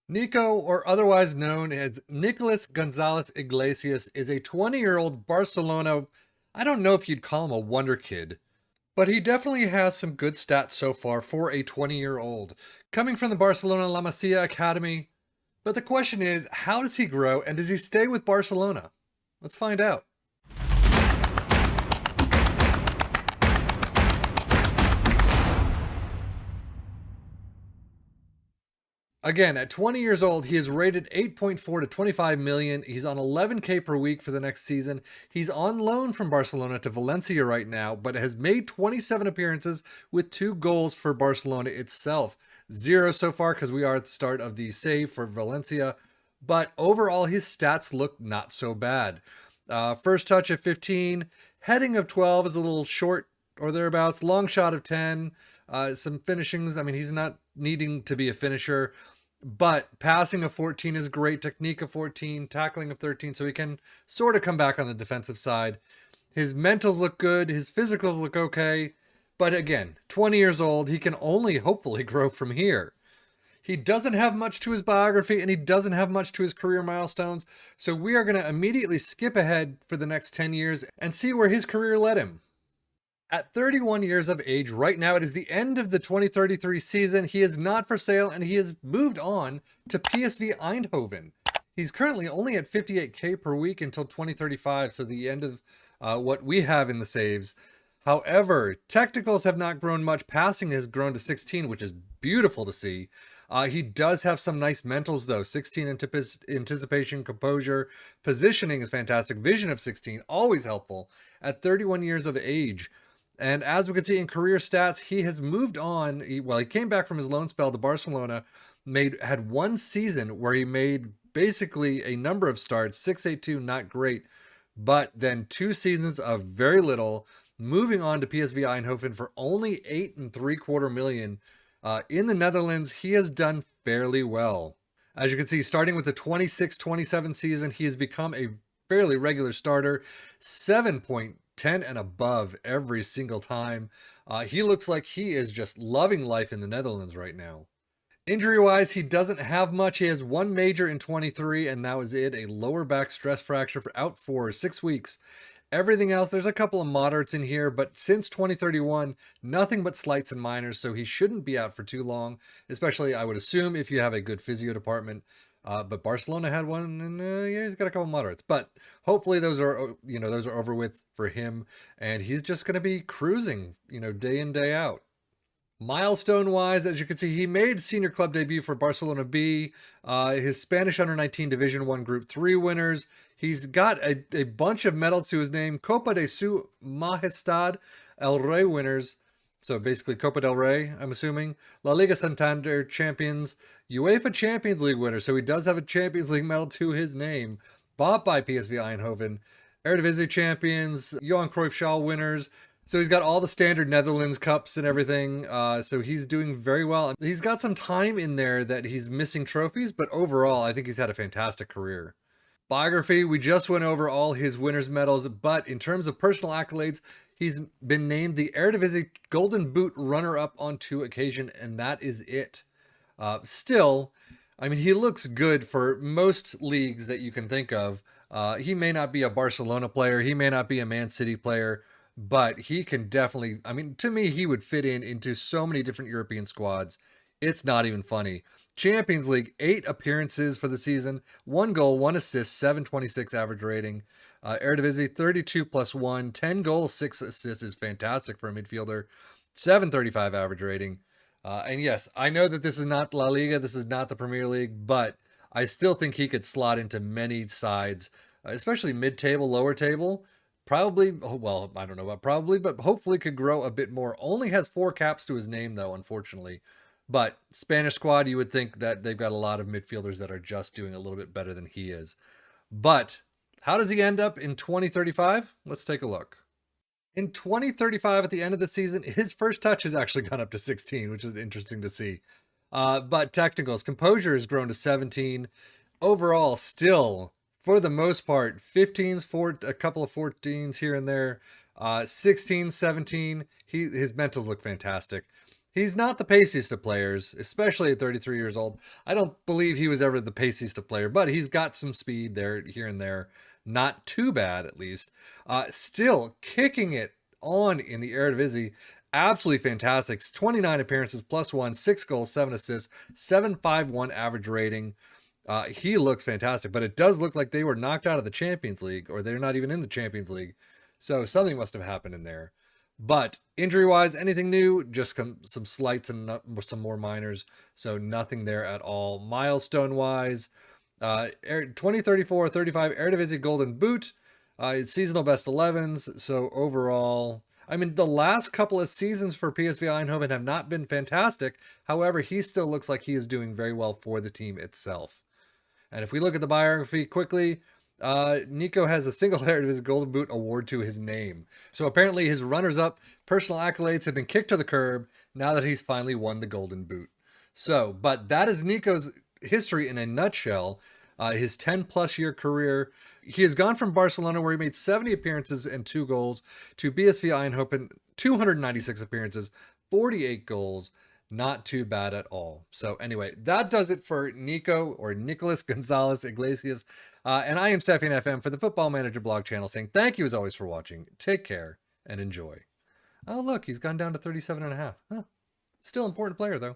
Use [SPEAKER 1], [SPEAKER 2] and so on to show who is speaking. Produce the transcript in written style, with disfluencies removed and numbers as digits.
[SPEAKER 1] Nico, or otherwise known as Nicolás González Iglesias, is a 20-year-old Barcelona. I don't know if you'd call him a wonder kid, but he definitely has some good stats so far for a 20-year-old. Coming from the Barcelona La Masia Academy. But the question is, how does he grow and does he stay with Barcelona? Let's find out. Again, at 20 years old, he is rated 8.4 to 25 million. He's on 11K per week for the next season. He's on loan from Barcelona to Valencia right now, but has made 27 appearances with 2 goals for Barcelona itself. 0 so far because we are at the start of the save for Valencia. But overall, his stats look not so bad. First touch at 15, heading of 12 is a little short or thereabouts, long shot of 10, some finishings. I mean, he's not needing to be a finisher. But passing of 14 is great, technique of 14, tackling of 13, so he can sort of come back on the defensive side. His mentals look good, his physicals look okay, but again, 20 years old, he can only hopefully grow from here. He doesn't have much to his biography and he doesn't have much to his career milestones, so we are going to immediately skip ahead for the next 10 years and see where his career led him. At 31 years of age, right now it is the end of the 2033 season. He is not for sale and he has moved on to PSV Eindhoven. He's currently only at 58K per week until 2035, so the end of what we have in the saves. However, technicals have not grown much. Passing has grown to 16, which is beautiful to see. He does have some nice mentals, though. 16 anticipation, composure, positioning is fantastic. Vision of 16, always helpful. At 31 years of age, and as we can see in career stats, he has moved on. He came back from his loan spell to Barcelona, had one season where he made basically a number of starts, 682, not great, but then 2 seasons of very little, moving on to PSV Eindhoven for only 8.75 million. In the Netherlands, he has done fairly well. As you can see, starting with the 26-27 season, he has become a fairly regular starter, 7.10 and above every single time. He looks like he is just loving life in the Netherlands right now. Injury-wise, he doesn't have much. He has one major in 23, and that was it, a lower back stress fracture out for 6 weeks. Everything else, there's a couple of moderates in here, but since 2031, nothing but slights and minors, so he shouldn't be out for too long, especially, I would assume, if you have a good physio department. But Barcelona had one, and yeah, he's got a couple moderates. But hopefully those are over with for him, and he's just going to be cruising, day in, day out. Milestone-wise, as you can see, he made senior club debut for Barcelona B, his Spanish Under-19 Division 1 Group 3 winners. He's got a bunch of medals to his name, Copa de Su Majestad El Rey winners, so basically Copa del Rey, I'm assuming, La Liga Santander champions, UEFA Champions League winners, so he does have a Champions League medal to his name, bought by PSV Eindhoven, Eredivisie champions, Johan Cruyff Schal winners. So he's got all the standard Netherlands cups and everything. So he's doing very well. He's got some time in there that he's missing trophies, but overall, I think he's had a fantastic career. Biography, we just went over all his winners' medals, but in terms of personal accolades, he's been named the Eredivisie Golden Boot runner-up on 2 occasions, and that is it. Still, I mean, he looks good for most leagues that you can think of. He may not be a Barcelona player, he may not be a Man City player, but he can definitely, I mean, to me, he would fit into so many different European squads. It's not even funny. Champions League, 8 appearances for the season, 1 goal, 1 assist, 726 average rating. Eredivisie, 32 plus 1, 10 goals, 6 assists is fantastic for a midfielder. 735 average rating. And yes, I know that this is not La Liga, this is not the Premier League, but I still think he could slot into many sides, especially mid-table, lower table. Probably, well, I don't know about probably, but hopefully could grow a bit more. Only has 4 caps to his name, though, unfortunately. But Spanish squad, you would think that they've got a lot of midfielders that are just doing a little bit better than he is. But how does he end up in 2035? Let's take a look. In 2035, at the end of the season, his first touch has actually gone up to 16, which is interesting to see. But technicals, composure has grown to 17. Overall, still, for the most part, 15s, a couple of 14s here and there, 16, 17. His mentals look fantastic. He's not the paciest of players, especially at 33 years old. I don't believe he was ever the paciest of player, but he's got some speed there, here and there. Not too bad, at least. Still kicking it on in the Eredivisie. Absolutely fantastic. 29 appearances, +1, 6 goals, 7 assists, 7.51 average rating. He looks fantastic, but it does look like they were knocked out of the Champions League, or they're not even in the Champions League. So something must have happened in there. But injury-wise, anything new? Just some slights and some more minors. So nothing there at all. Milestone-wise, 2034, 35 Eredivisie Golden Boot. It's seasonal best 11s. So overall, I mean, the last couple of seasons for PSV Eindhoven have not been fantastic. However, he still looks like he is doing very well for the team itself. And if we look at the biography quickly, Nico has a single Eredivisie Golden Boot award to his name. So apparently his runners-up personal accolades have been kicked to the curb now that he's finally won the Golden Boot. So, but that is Nico's history in a nutshell. His 10-plus year career. He has gone from Barcelona, where he made 70 appearances and 2 goals, to PSV Eindhoven, 296 appearances, 48 goals. Not too bad at all. So anyway, that does it for Nico, or Nicolás González Iglesias. And I am Sefian FM for the Football Manager blog channel, saying thank you as always for watching. Take care and enjoy. Oh, look, he's gone down to 37.5. Huh. Still important player, though.